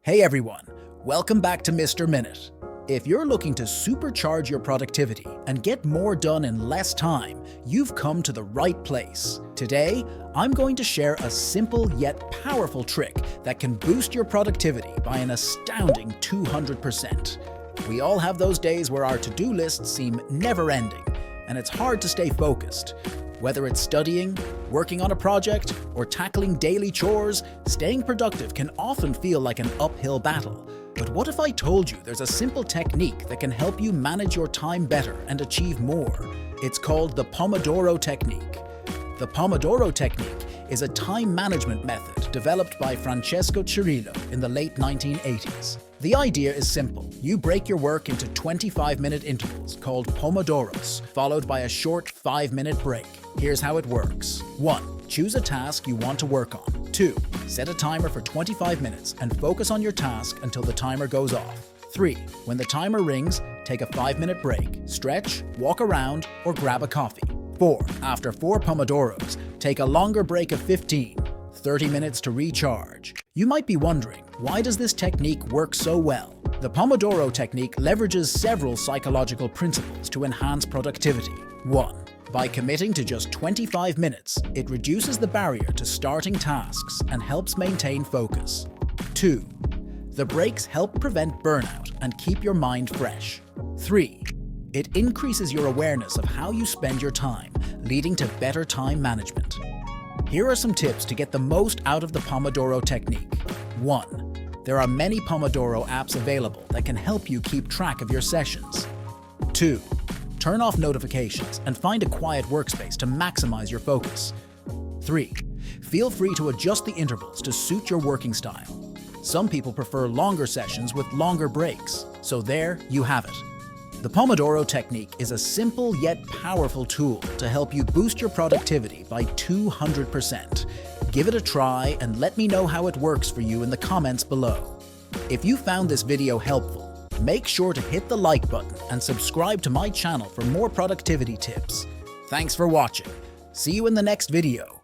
Hey everyone, welcome back to Mr. Minute. If you're looking to supercharge your productivity and get more done in less time, you've come to the right place. Today, I'm going to share a simple yet powerful trick that can boost your productivity by an astounding 200%. We all have those days where our to-do lists seem never-ending, and it's hard to stay focused. Whether it's studying, working on a project, or tackling daily chores, staying productive can often feel like an uphill battle. But what if I told you there's a simple technique that can help you manage your time better and achieve more? It's called the Pomodoro Technique. The Pomodoro Technique is a time management method developed by Francesco Cirillo in the late 1980s. The idea is simple. You break your work into 25-minute intervals called Pomodoros, followed by a short 5-minute break. Here's how it works. 1. Choose a task you want to work on. 2. Set a timer for 25 minutes and focus on your task until the timer goes off. 3. When the timer rings, take a 5-minute break, stretch, walk around, or grab a coffee. 4. After 4 Pomodoros, take a longer break of 30 minutes to recharge. You might be wondering, why does this technique work so well? The Pomodoro Technique leverages several psychological principles to enhance productivity. 1. By committing to just 25 minutes, it reduces the barrier to starting tasks and helps maintain focus. 2. The breaks help prevent burnout and keep your mind fresh. 3. It increases your awareness of how you spend your time, leading to better time management. Here are some tips to get the most out of the Pomodoro Technique. 1. There are many Pomodoro apps available that can help you keep track of your sessions. 2. Turn off notifications and find a quiet workspace to maximize your focus. 3. Feel free to adjust the intervals to suit your working style. Some people prefer longer sessions with longer breaks, so there you have it. The Pomodoro Technique is a simple yet powerful tool to help you boost your productivity by 200%. Give it a try and let me know how it works for you in the comments below. If you found this video helpful, make sure to hit the like button and subscribe to my channel for more productivity tips. Thanks for watching. See you in the next video.